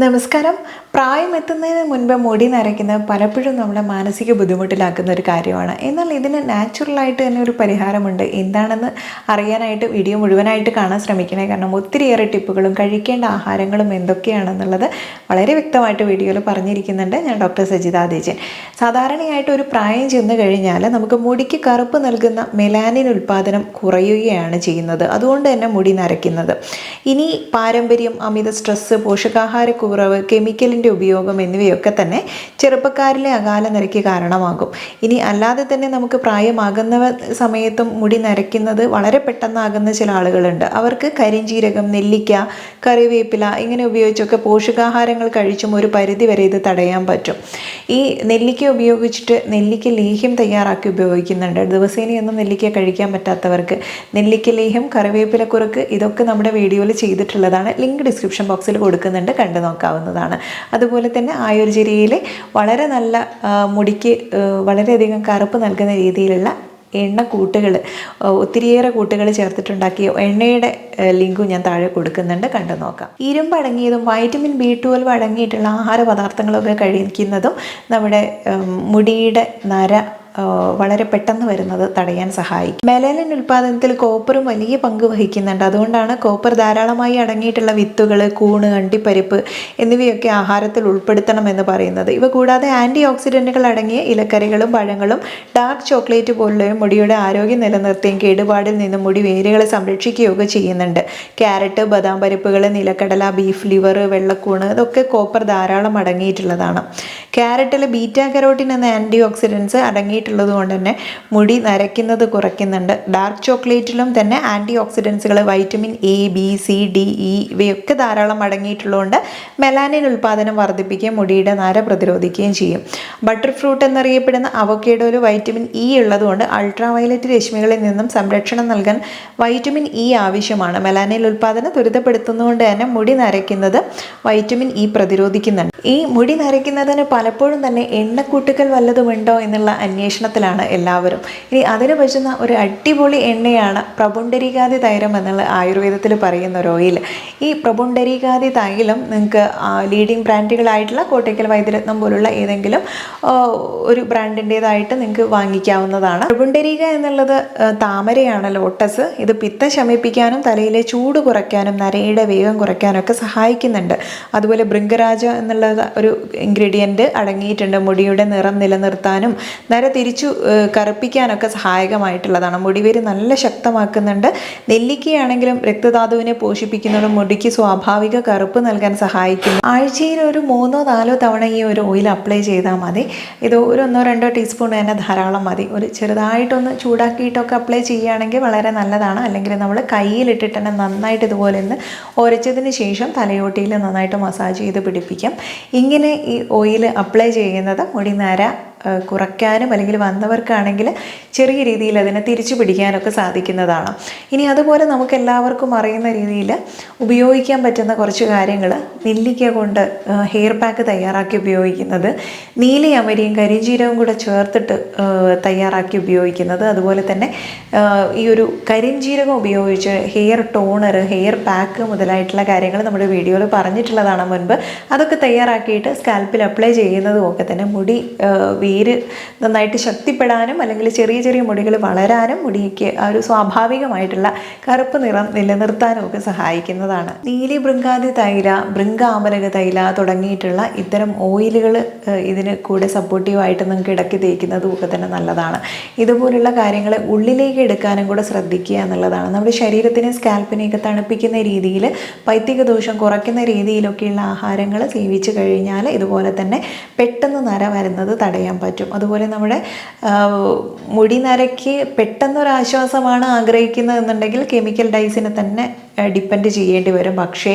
നമസ്കാരം. പ്രായമെത്തുന്നതിന് മുൻപ് മുടി നരയ്ക്കുന്നത് പലപ്പോഴും നമ്മളെ മാനസിക ബുദ്ധിമുട്ടിലാക്കുന്ന ഒരു കാര്യമാണ്. എന്നാൽ ഇതിന് നാച്ചുറലായിട്ട് തന്നെ ഒരു പരിഹാരമുണ്ട്. എന്താണെന്ന് അറിയാനായിട്ട് വീഡിയോ മുഴുവനായിട്ട് കാണാൻ ശ്രമിക്കണേ. കാരണം ഒത്തിരിയേറെ ടിപ്പുകളും കഴിക്കേണ്ട ആഹാരങ്ങളും എന്തൊക്കെയാണെന്നുള്ളത് വളരെ വ്യക്തമായിട്ട് വീഡിയോയിൽ പറഞ്ഞിരിക്കുന്നുണ്ട്. ഞാൻ ഡോക്ടർ സജിത തേജൻ. സാധാരണയായിട്ട് ഒരു പ്രായം ചെന്ന് കഴിഞ്ഞാൽ നമുക്ക് മുടിക്ക് കറുപ്പ് നൽകുന്ന മെലാനിൻ ഉൽപ്പാദനം കുറയുകയാണ് ചെയ്യുന്നത്. അതുകൊണ്ട് തന്നെ മുടി നരയ്ക്കുന്നത്. ഇനി പാരമ്പര്യം, അമിത സ്ട്രെസ്സ്, പോഷകാഹാരക്കുറവ്, കെമിക്കലിൻ്റെ ഉപയോഗം എന്നിവയൊക്കെ തന്നെ ചെറുപ്പക്കാരിലെ അകാല നിരക്ക് കാരണമാകും. ഇനി അല്ലാതെ തന്നെ നമുക്ക് പ്രായമാകുന്ന സമയത്തും മുടി നരയ്ക്കുന്നത് വളരെ പെട്ടെന്നാകുന്ന ചില ആളുകളുണ്ട്. അവർക്ക് കരിഞ്ജീരകം, നെല്ലിക്ക, കറിവേപ്പില ഇങ്ങനെ ഉപയോഗിച്ചൊക്കെ പോഷകാഹാരങ്ങൾ കഴിച്ചും ഒരു പരിധി വരെ ഇത് തടയാൻ പറ്റും. ഈ നെല്ലിക്ക ഉപയോഗിച്ചിട്ട് നെല്ലിക്ക ലേഹ്യം തയ്യാറാക്കി ഉപയോഗിക്കുന്നുണ്ട്. ദിവസേനയൊന്നും നെല്ലിക്ക കഴിക്കാൻ പറ്റാത്തവർക്ക് നെല്ലിക്ക ലേഹ്യം, കറിവേപ്പില കുറുക്ക് ഇതൊക്കെ നമ്മുടെ വീഡിയോയിൽ ചെയ്തിട്ടുള്ളതാണ്. ലിങ്ക് ഡിസ്ക്രിപ്ഷൻ ബോക്സിൽ കൊടുക്കുന്നുണ്ട്, കണ്ടു നോക്കാവുന്നതാണ്. അതുപോലെ തന്നെ ആയുർവേദയിലെ വളരെ നല്ല മുടിക്ക് വളരെയധികം കറുപ്പ് നൽകുന്ന രീതിയിലുള്ള എണ്ണക്കൂട്ടുകൾ, ഒത്തിരിയേറെ കൂട്ടുകൾ ചേർത്തിട്ടുണ്ടാക്കിയ എണ്ണയുടെ ലിങ്കും ഞാൻ താഴെ കൊടുക്കുന്നുണ്ട്, കണ്ടു നോക്കാം. ഇരുമ്പ് അടങ്ങിയതും വൈറ്റമിൻ B12 അടങ്ങിയിട്ടുള്ള ആഹാര പദാർത്ഥങ്ങളൊക്കെ കഴിക്കുന്നതും നമ്മുടെ മുടിയുടെ നര വളരെ പെട്ടെന്ന് വരുന്നത് തടയാൻ സഹായിക്കും. മെലാനിൻ ഉൽപ്പാദനത്തിൽ കോപ്പറും വലിയ പങ്ക് വഹിക്കുന്നുണ്ട്. അതുകൊണ്ടാണ് കോപ്പർ ധാരാളമായി അടങ്ങിയിട്ടുള്ള വിത്തുകൾ, കൂണ്, അണ്ടിപ്പരിപ്പ് എന്നിവയൊക്കെ ആഹാരത്തിൽ ഉൾപ്പെടുത്തണമെന്ന് പറയുന്നത്. ഇവ കൂടാതെ ആൻറ്റി ഓക്സിഡൻറ്റുകൾ അടങ്ങിയ ഇലക്കറികളും പഴങ്ങളും ഡാർക്ക് ചോക്ലേറ്റ് പോലുള്ളവയും മുടിയുടെ ആരോഗ്യം നിലനിർത്തുകയും കേടുപാടിൽ നിന്ന് മുടി വേരുകളെ സംരക്ഷിക്കുകയൊക്കെ ചെയ്യുന്നുണ്ട്. ക്യാരറ്റ്, ബദാം പരിപ്പുകൾ, നിലക്കടല, ബീഫ് ലിവർ, വെള്ളക്കൂണ് ഇതൊക്കെ കോപ്പർ ധാരാളം അടങ്ങിയിട്ടുള്ളതാണ്. ക്യാരറ്റിൽ ബീറ്റാ കരോട്ടിൻ എന്ന ആൻറ്റി ഓക്സിഡൻസ് അടങ്ങിയിട്ടുള്ളത് കൊണ്ട് തന്നെ മുടി നരയ്ക്കുന്നത് കുറയ്ക്കുന്നുണ്ട്. ഡാർക്ക് ചോക്ലേറ്റിലും തന്നെ ആൻറ്റി ഓക്സിഡൻസുകൾ vitamin A, B, C, D, E ഇവയൊക്കെ ധാരാളം അടങ്ങിയിട്ടുള്ളതുകൊണ്ട് മെലാനിൻ ഉൽപ്പാദനം വർദ്ധിപ്പിക്കുകയും മുടിയുടെ നര പ്രതിരോധിക്കുകയും ചെയ്യും. ബട്ടർ ഫ്രൂട്ട് എന്നറിയപ്പെടുന്ന അവോക്കാഡോയിൽ വൈറ്റമിൻ E ഉള്ളതുകൊണ്ട് അൾട്രാ വയലറ്റ് രശ്മികളിൽ നിന്നും സംരക്ഷണം നൽകാൻ വൈറ്റമിൻ E ആവശ്യമാണ്. മെലാനിൻ ഉൽപ്പാദനം ത്വരിതപ്പെടുത്തുന്നതുകൊണ്ട് തന്നെ മുടി നരയ്ക്കുന്നത് വൈറ്റമിൻ E പ്രതിരോധിക്കുന്നുണ്ട്. ഈ മുടി നരയ്ക്കുന്നതിന് പലപ്പോഴും തന്നെ എണ്ണക്കൂട്ടുകൾ വല്ലതുമുണ്ടോ എന്നുള്ള അന്വേഷണത്തിലാണ് എല്ലാവരും. ഇനി അതിന് പറ്റുന്ന ഒരു അടിപൊളി എണ്ണയാണ് പ്രപുണ്ടരീകാതി തൈലം എന്നുള്ള ആയുർവേദത്തിൽ പറയുന്ന ഒരു ഓയിൽ. ഈ പ്രപുണ്ടരീകാതി തൈലം നിങ്ങൾക്ക് ലീഡിങ് ബ്രാൻഡുകളായിട്ടുള്ള കോട്ടയ്ക്കൽ വൈദ്യരത്നം പോലുള്ള ഏതെങ്കിലും ഒരു ബ്രാൻഡിൻ്റേതായിട്ട് നിങ്ങൾക്ക് വാങ്ങിക്കാവുന്നതാണ്. പ്രപുണ്ടരീക എന്നുള്ളത് താമരയാണ്, ലോട്ടസ്. ഇത് പിത്തം ശമിപ്പിക്കാനും തലയിലെ ചൂട് കുറയ്ക്കാനും നരയുടെ വേഗം കുറയ്ക്കാനൊക്കെ സഹായിക്കുന്നുണ്ട്. അതുപോലെ ഭൃംഗരാജ എന്നുള്ള ഒരു ഇൻഗ്രീഡിയൻറ്റ് അടങ്ങിയിട്ടുണ്ട്. മുടിയുടെ നിറം നിലനിർത്താനും നര തിരിച്ചു കറുപ്പിക്കാനൊക്കെ സഹായകമായിട്ടുള്ളതാണ്. മുടിവേര് നല്ല ശക്തമാക്കുന്നുണ്ട്. നെല്ലിക്കയാണെങ്കിലും രക്തധാതുവിനെ പോഷിപ്പിക്കുന്നതും മുടിക്ക് സ്വാഭാവിക കറുപ്പ് നൽകാൻ സഹായിക്കുന്നു. ആഴ്ചയിൽ ഒരു 3-4 തവണ ഈ ഒരു ഓയിൽ അപ്ലൈ ചെയ്താൽ മതി. ഇത് ഒരു 1-2 ടീസ്പൂൺ തന്നെ ധാരാളം മതി. ഒരു ചെറുതായിട്ടൊന്ന് ചൂടാക്കിയിട്ടൊക്കെ അപ്ലൈ ചെയ്യുകയാണെങ്കിൽ വളരെ നല്ലതാണ്. അല്ലെങ്കിൽ നമ്മൾ കയ്യിലിട്ടിട്ട് തന്നെ നന്നായിട്ട് ഇതുപോലെ ഒന്ന് ഉരച്ചതിന് ശേഷം തലയോട്ടിയിൽ നന്നായിട്ട് മസാജ് ചെയ്ത് പിടിപ്പിക്കാം. ഇങ്ങനെ ഈ ഓയിൽ അപ്ലൈ ചെയ്യുന്നത് മുടി നര കുറയ്ക്കാനും അല്ലെങ്കിൽ വന്നവർക്കാണെങ്കിൽ ചെറിയ രീതിയിൽ അതിനെ തിരിച്ചു പിടിക്കാനൊക്കെ സാധിക്കുന്നതാണ്. ഇനി അതുപോലെ നമുക്ക് എല്ലാവർക്കും അറിയുന്ന രീതിയിൽ ഉപയോഗിക്കാൻ പറ്റുന്ന കുറച്ച് കാര്യങ്ങൾ, നെല്ലിക്ക കൊണ്ട് ഹെയർ പാക്ക് തയ്യാറാക്കി ഉപയോഗിക്കുന്നത്, നീലയമരിയും കരിഞ്ജീരകവും കൂടെ ചേർത്തിട്ട് തയ്യാറാക്കി ഉപയോഗിക്കുന്നത്, അതുപോലെ തന്നെ ഈ ഒരു കരിഞ്ജീരകം ഉപയോഗിച്ച് ഹെയർ ടോണർ, ഹെയർ പാക്ക് മുതലായിട്ടുള്ള കാര്യങ്ങൾ നമ്മുടെ വീഡിയോയിൽ പറഞ്ഞിട്ടുള്ളതാണ് മുൻപ്. അതൊക്കെ തയ്യാറാക്കിയിട്ട് സ്കാൽപ്പിൽ അപ്ലൈ ചെയ്യുന്നതും ഒക്കെ തന്നെ മുടി വേര് നന്നായിട്ട് ശക്തിപ്പെടാനും അല്ലെങ്കിൽ ചെറിയ ചെറിയ മുടികൾ വളരാനും മുടിക്ക് ആ ഒരു സ്വാഭാവികമായിട്ടുള്ള കറുപ്പ് നിറം നിലനിർത്താനും ഒക്കെ സഹായിക്കുന്നതാണ്. നീലി ഭൃംഗാതി തൈല, ഭൃംഗാമലക തൈല തുടങ്ങിയിട്ടുള്ള ഇത്തരം ഓയിലുകൾ ഇതിന് കൂടെ സപ്പോർട്ടീവായിട്ട് നിങ്ങൾക്ക് ഇടയ്ക്ക് തേക്കുന്നതും ഒക്കെ തന്നെ നല്ലതാണ്. ഇതുപോലുള്ള കാര്യങ്ങൾ ഉള്ളിലേക്ക് എടുക്കാനും കൂടെ ശ്രദ്ധിക്കുക എന്നുള്ളതാണ്. നമ്മുടെ ശരീരത്തിനെ സ്കാൽപ്പിനെയൊക്കെ തണുപ്പിക്കുന്ന രീതിയിൽ, പൈത്തിക ദോഷം കുറയ്ക്കുന്ന രീതിയിലൊക്കെയുള്ള ആഹാരങ്ങൾ സേവിച്ച് കഴിഞ്ഞാൽ ഇതുപോലെ തന്നെ പെട്ടെന്ന് നര വരുന്നത് തടയാൻ പറ്റും. അതുപോലെ നമ്മുടെ മുടി നരയ്ക്ക് പെട്ടെന്നൊരാശ്വാസമാണ് ആഗ്രഹിക്കുന്നത് എന്നുണ്ടെങ്കിൽ കെമിക്കൽ ഡൈസിനെ തന്നെ ഡിപ്പെൻഡ് ചെയ്യേണ്ടി വരും. പക്ഷേ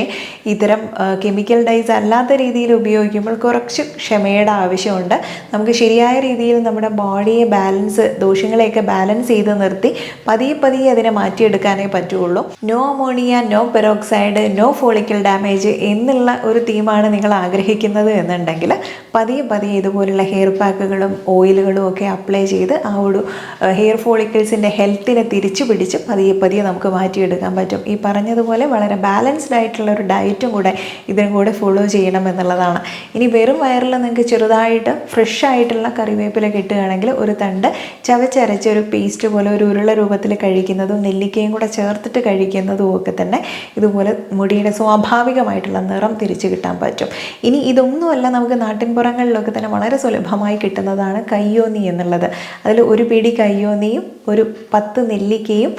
ഇത്തരം കെമിക്കൽ ഡൈസ് അല്ലാത്ത രീതിയിൽ ഉപയോഗിക്കുമ്പോൾ കുറച്ച് ക്ഷമയുടെ ആവശ്യമുണ്ട്. നമുക്ക് ശരിയായ രീതിയിൽ നമ്മുടെ ബോഡിയെ ദോഷങ്ങളെയൊക്കെ ബാലൻസ് ചെയ്ത് നിർത്തി പതിയെ അതിനെ മാറ്റിയെടുക്കാനേ പറ്റുള്ളൂ. No ammonia, no peroxide, no follicle damage എന്നുള്ള ഒരു തീമാണ് നിങ്ങൾ ആഗ്രഹിക്കുന്നത് എന്നുണ്ടെങ്കിൽ പതിയെ ഇതുപോലുള്ള ഹെയർ പാക്കുകളും ഓയിലുകളും ഒക്കെ അപ്ലൈ ചെയ്ത് ആ ഒരു ഹെയർ ഫോളിക്കിൾസിൻ്റെ ഹെൽത്തിനെ തിരിച്ചു പിടിച്ച് പതിയെ നമുക്ക് മാറ്റിയെടുക്കാൻ പറ്റും. ഈ പറഞ്ഞത് പറഞ്ഞതുപോലെ വളരെ ബാലൻസ്ഡ് ആയിട്ടുള്ള ഒരു ഡയറ്റും കൂടെ ഇതിനും കൂടെ ഫോളോ ചെയ്യണം എന്നുള്ളതാണ്. ഇനി വെറും വയറിൽ നിങ്ങൾക്ക് ചെറുതായിട്ട് ഫ്രഷ് ആയിട്ടുള്ള കറിവേപ്പില കിട്ടുകയാണെങ്കിൽ ഒരു തണ്ട് ചവച്ചരച്ച ഒരു പേസ്റ്റ് പോലെ ഒരു ഉരുള രൂപത്തിൽ കഴിക്കുന്നതും നെല്ലിക്കയും കൂടെ ചേർത്തിട്ട് കഴിക്കുന്നതും ഒക്കെ തന്നെ ഇതുപോലെ മുടിയുടെ സ്വാഭാവികമായിട്ടുള്ള നിറം തിരിച്ചു കിട്ടാൻ പറ്റും. ഇനി ഇതൊന്നുമല്ല, നമുക്ക് നാട്ടിൻപുറങ്ങളിലൊക്കെ തന്നെ വളരെ സുലഭമായി കിട്ടുന്നതാണ് കയ്യോന്നി എന്നുള്ളത്. അതിൽ ഒരു പിടി കയ്യോന്നിയും ഒരു 10 നെല്ലിക്കയും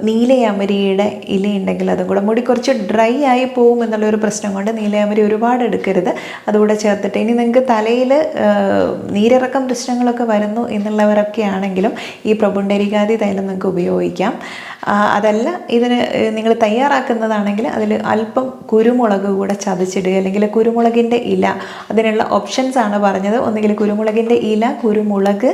നീലയമരിയുടെ ഇലയുണ്ടെങ്കിൽ അതും കൂടെ, മുടി കുറച്ച് ഡ്രൈ ആയി പോകും എന്നുള്ളൊരു പ്രശ്നം കൊണ്ട് നീലയമരി ഒരുപാട് എടുക്കരുത്, അതുകൂടെ ചേർത്തിട്ട്. ഇനി നിങ്ങൾക്ക് തലയിൽ നീരിറക്കം പ്രശ്നങ്ങളൊക്കെ വരുന്നു എന്നുള്ളവരൊക്കെ ആണെങ്കിലും ഈ പ്രപുണ്ടരികാതി തൈലം നിങ്ങൾക്ക് ഉപയോഗിക്കാം. അതല്ല ഇതിന് നിങ്ങൾ തയ്യാറാക്കുന്നതാണെങ്കിൽ അതിൽ അല്പം കുരുമുളക് കൂടെ ചതച്ചിടുക, അല്ലെങ്കിൽ കുരുമുളകിൻ്റെ ഇല. അതിനുള്ള ഓപ്ഷൻസ് ആണ് പറഞ്ഞത്. ഒന്നുകിൽ കുരുമുളകിൻ്റെ ഇല, കുരുമുളക്,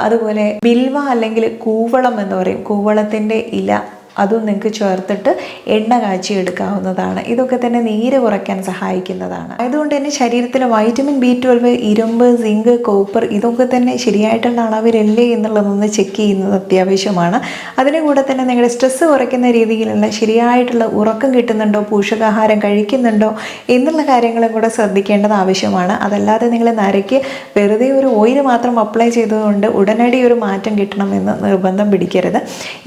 അതുപോലെ ബിൽവ അല്ലെങ്കിൽ കൂവളം എന്ന് പറയും, കൂവളത്തിൻ്റെ ഇല, അതും നിങ്ങൾക്ക് ചേർത്തിട്ട് എണ്ണ കാച്ചി എടുക്കാവുന്നതാണ്. ഇതൊക്കെ തന്നെ നീര് കുറയ്ക്കാൻ സഹായിക്കുന്നതാണ്. അതുകൊണ്ട് തന്നെ ശരീരത്തിൽ വൈറ്റമിൻ B12, ഇരുമ്പ്, സിങ്ക്, കോപ്പർ ഇതൊക്കെ തന്നെ ശരിയായിട്ടുള്ള അളവിലല്ലേ എന്നുള്ളതൊന്ന് ചെക്ക് ചെയ്യുന്നത് അത്യാവശ്യമാണ്. അതിന് കൂടെ തന്നെ നിങ്ങളുടെ സ്ട്രെസ്സ് കുറയ്ക്കുന്ന രീതിയിലുള്ള ശരിയായിട്ടുള്ള ഉറക്കം കിട്ടുന്നുണ്ടോ, പോഷകാഹാരം കഴിക്കുന്നുണ്ടോ എന്നുള്ള കാര്യങ്ങളും കൂടെ ശ്രദ്ധിക്കേണ്ടത് ആവശ്യമാണ്. അതല്ലാതെ നിങ്ങൾ നരയ്ക്ക് വെറുതെ ഒരു ഓയിൽ മാത്രം അപ്ലൈ ചെയ്തതുകൊണ്ട് ഉടനടി ഒരു മാറ്റം കിട്ടണമെന്ന് നിർബന്ധം പിടിക്കരുത്.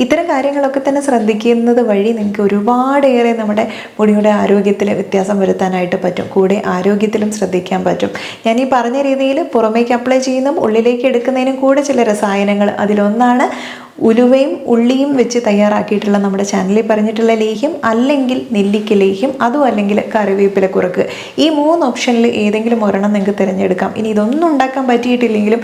ഇത്തരം കാര്യങ്ങളൊക്കെ തന്നെ ശ്രദ്ധിക്കുന്നത് വഴി നിങ്ങൾക്ക് ഒരുപാടേറെ നമ്മുടെ മുടിയുടെ ആരോഗ്യത്തിൽ വ്യത്യാസം വരുത്താനായിട്ട് പറ്റും. കൂടെ ആരോഗ്യത്തിലും ശ്രദ്ധിക്കാൻ പറ്റും. ഞാൻ ഈ പറഞ്ഞ രീതിയിൽ പുറമേക്ക് അപ്ലൈ ചെയ്യുന്നതും ഉള്ളിലേക്ക് എടുക്കുന്നതിനും കൂടെ ചില രസായനങ്ങൾ, അതിലൊന്നാണ് ഉലുവയും ഉള്ളിയും വെച്ച് തയ്യാറാക്കിയിട്ടുള്ള നമ്മുടെ ചാനലിൽ പറഞ്ഞിട്ടുള്ള ലേഹ്യം, അല്ലെങ്കിൽ നെല്ലിക്ക ലേഹ്യം, അതും അല്ലെങ്കിൽ കറിവേപ്പില കുറുക്ക്. ഈ 3 ഓപ്ഷനിൽ ഏതെങ്കിലും ഒരെണ്ണം നിങ്ങൾക്ക് തിരഞ്ഞെടുക്കാം. ഇനി ഇതൊന്നും ഉണ്ടാക്കാൻ പറ്റിയിട്ടില്ലെങ്കിലും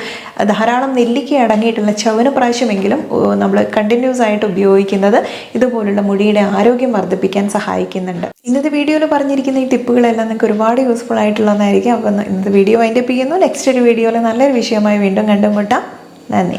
ധാരാളം നെല്ലിക്ക അടങ്ങിയിട്ടുള്ള ചവനപ്രാശമെങ്കിലും നമ്മൾ കണ്ടിന്യൂസ് ആയിട്ട് ഉപയോഗിക്കുന്നത് ഇതുപോലുള്ള മുടിയുടെ ആരോഗ്യം വർദ്ധിപ്പിക്കാൻ സഹായിക്കുന്നുണ്ട്. ഇന്നത്തെ വീഡിയോയിൽ പറഞ്ഞിരിക്കുന്ന ഈ ടിപ്പുകളെല്ലാം നിങ്ങൾക്ക് ഒരുപാട് യൂസ്ഫുൾ ആയിട്ടുള്ളതായിരിക്കും. അപ്പോൾ ഇന്നത്തെ വീഡിയോ വൈൻഡപ്പ് ചെയ്യുന്നു. നെക്സ്റ്റ് ഒരു വീഡിയോയിൽ നല്ലൊരു വിഷയമായി വീണ്ടും കണ്ടുമുട്ടാം. നന്ദി.